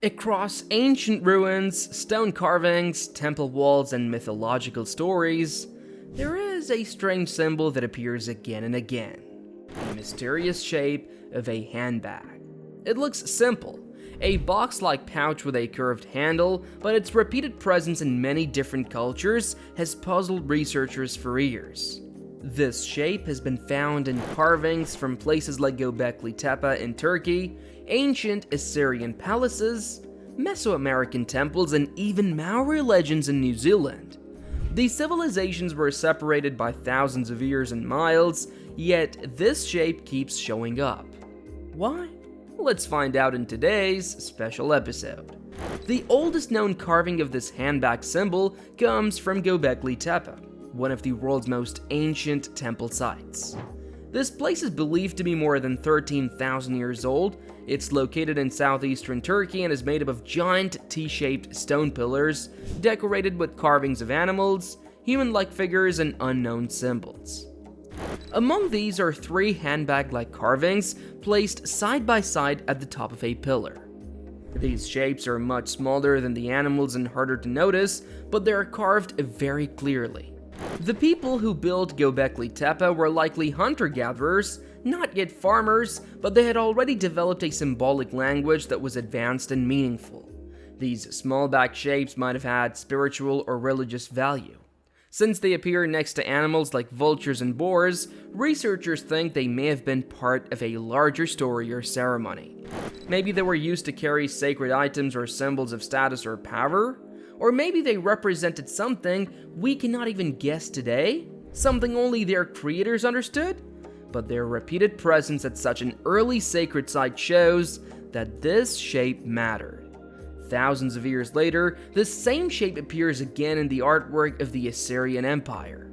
Across ancient ruins, stone carvings, temple walls, and mythological stories, there is a strange symbol that appears again and again. The mysterious shape of a handbag. It looks simple, a box-like pouch with a curved handle, but its repeated presence in many different cultures has puzzled researchers for years. This shape has been found in carvings from places like Gobekli Tepe in Turkey, ancient Assyrian palaces, Mesoamerican temples, and even Maori legends in New Zealand. These civilizations were separated by thousands of years and miles, yet this shape keeps showing up. Why? Let's find out in today's special episode. The oldest known carving of this handbag symbol comes from Gobekli Tepe, one of the world's most ancient temple sites. This place is believed to be more than 13,000 years old. It's located in southeastern Turkey and is made up of giant T-shaped stone pillars decorated with carvings of animals, human-like figures, and unknown symbols. Among these are three handbag-like carvings placed side by side at the top of a pillar. These shapes are much smaller than the animals and harder to notice, but they are carved very clearly. The people who built Gobekli Tepe were likely hunter-gatherers, not yet farmers, but they had already developed a symbolic language that was advanced and meaningful. These small back shapes might have had spiritual or religious value. Since they appear next to animals like vultures and boars, researchers think they may have been part of a larger story or ceremony. Maybe they were used to carry sacred items or symbols of status or power. Or maybe they represented something we cannot even guess today, something only their creators understood. But their repeated presence at such an early sacred site shows that this shape mattered. Thousands of years later, this same shape appears again in the artwork of the Assyrian Empire.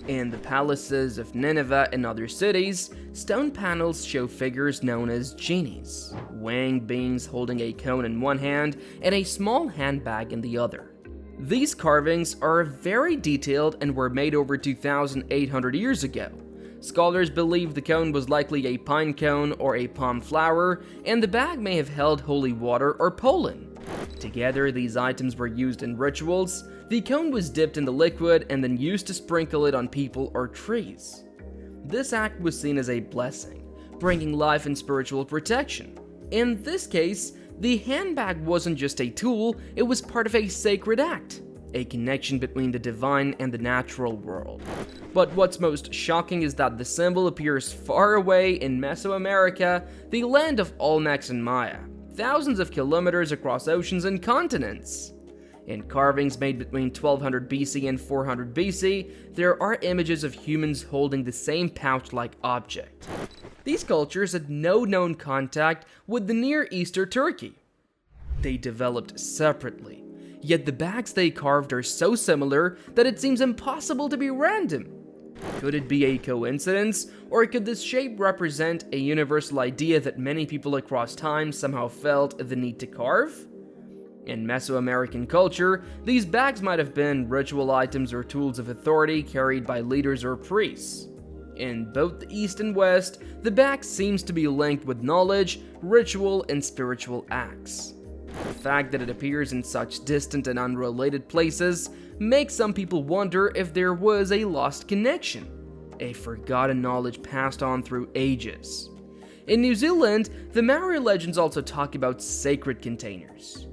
In the palaces of Nineveh and other cities, stone panels show figures known as genies, winged beings holding a cone in one hand and a small handbag in the other. These carvings are very detailed and were made over 2,800 years ago. Scholars believe the cone was likely a pine cone or a palm flower, and the bag may have held holy water or pollen. Together, these items were used in rituals. The cone was dipped in the liquid and then used to sprinkle it on people or trees. This act was seen as a blessing, bringing life and spiritual protection. In this case, the handbag wasn't just a tool, it was part of a sacred act, a connection between the divine and the natural world. But what's most shocking is that the symbol appears far away in Mesoamerica, the land of Olmecs and Maya, thousands of kilometers across oceans and continents. In carvings made between 1200 BC and 400 BC, there are images of humans holding the same pouch-like object. These cultures had no known contact with the Near East or Turkey. They developed separately, yet the bags they carved are so similar that it seems impossible to be random. Could it be a coincidence, or could this shape represent a universal idea that many people across time somehow felt the need to carve? In Mesoamerican culture, these bags might have been ritual items or tools of authority carried by leaders or priests. In both the East and West, the bag seems to be linked with knowledge, ritual, and spiritual acts. The fact that it appears in such distant and unrelated places makes some people wonder if there was a lost connection, a forgotten knowledge passed on through ages. In New Zealand, the Maori legends also talk about sacred containers.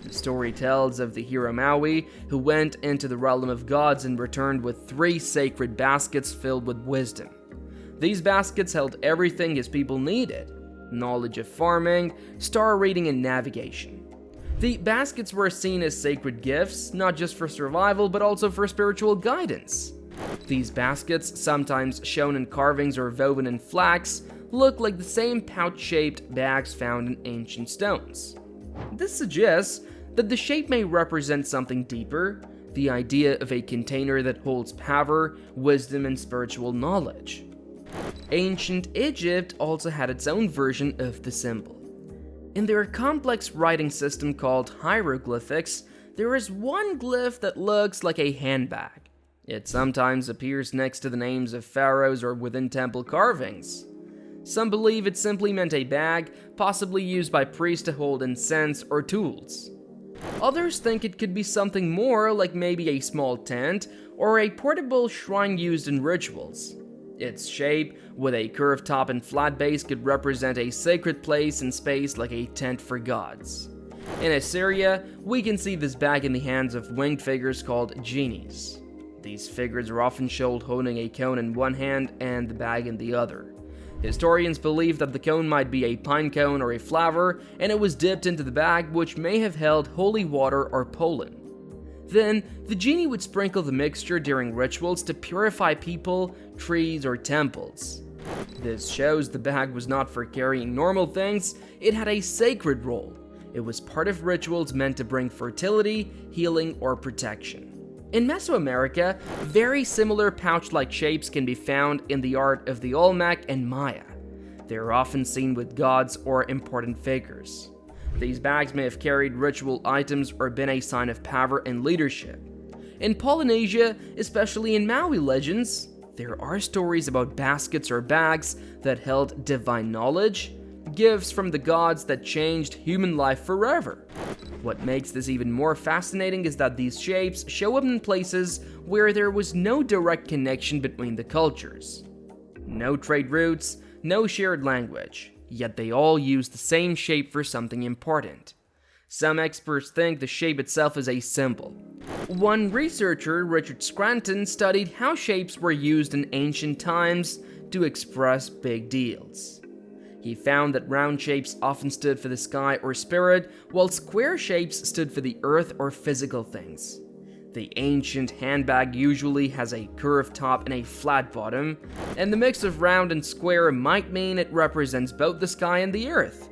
The story tells of the hero Maui, who went into the realm of gods and returned with 3 sacred baskets filled with wisdom. These baskets held everything his people needed: knowledge of farming, star reading, and navigation. The baskets were seen as sacred gifts, not just for survival, but also for spiritual guidance. These baskets, sometimes shown in carvings or woven in flax, look like the same pouch-shaped bags found in ancient stones. This suggests that the shape may represent something deeper, the idea of a container that holds power, wisdom, and spiritual knowledge. Ancient Egypt also had its own version of the symbol. In their complex writing system called hieroglyphics, there is one glyph that looks like a handbag. It sometimes appears next to the names of pharaohs or within temple carvings. Some believe it simply meant a bag, possibly used by priests to hold incense or tools. Others think it could be something more, like maybe a small tent or a portable shrine used in rituals. Its shape, with a curved top and flat base, could represent a sacred place in space like a tent for gods. In Assyria, we can see this bag in the hands of winged figures called genies. These figures are often shown holding a cone in one hand and the bag in the other. Historians believe that the cone might be a pine cone or a flower, and it was dipped into the bag, which may have held holy water or pollen. Then, the genie would sprinkle the mixture during rituals to purify people, trees, or temples. This shows the bag was not for carrying normal things, it had a sacred role. It was part of rituals meant to bring fertility, healing, or protection. In Mesoamerica, very similar pouch-like shapes can be found in the art of the Olmec and Maya. They are often seen with gods or important figures. These bags may have carried ritual items or been a sign of power and leadership. In Polynesia, especially in Maori legends, there are stories about baskets or bags that held divine knowledge, gifts from the gods that changed human life forever. What makes this even more fascinating is that these shapes show up in places where there was no direct connection between the cultures. No trade routes, no shared language, yet they all use the same shape for something important. Some experts think the shape itself is a symbol. One researcher, Richard Scranton, studied how shapes were used in ancient times to express big deals. He found that round shapes often stood for the sky or spirit, while square shapes stood for the earth or physical things. The ancient handbag usually has a curved top and a flat bottom, and the mix of round and square might mean it represents both the sky and the earth.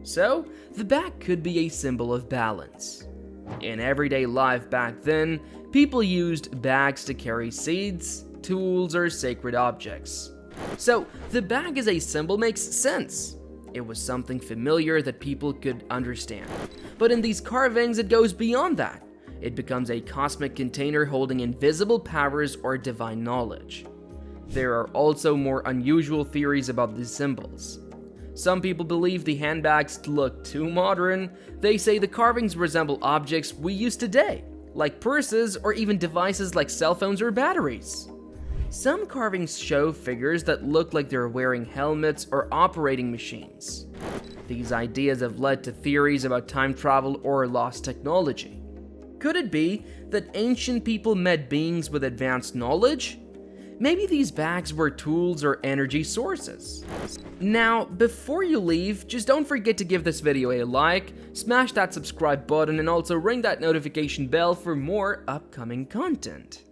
So, the bag could be a symbol of balance. In everyday life back then, people used bags to carry seeds, tools, or sacred objects. So, the bag as a symbol makes sense. It was something familiar that people could understand. But in these carvings, it goes beyond that. It becomes a cosmic container holding invisible powers or divine knowledge. There are also more unusual theories about these symbols. Some people believe the handbags look too modern. They say the carvings resemble objects we use today, like purses or even devices like cell phones or batteries. Some carvings show figures that look like they're wearing helmets or operating machines. These ideas have led to theories about time travel or lost technology. Could it be that ancient people met beings with advanced knowledge? Maybe these bags were tools or energy sources. Now, before you leave, just don't forget to give this video a like, smash that subscribe button, and also ring that notification bell for more upcoming content.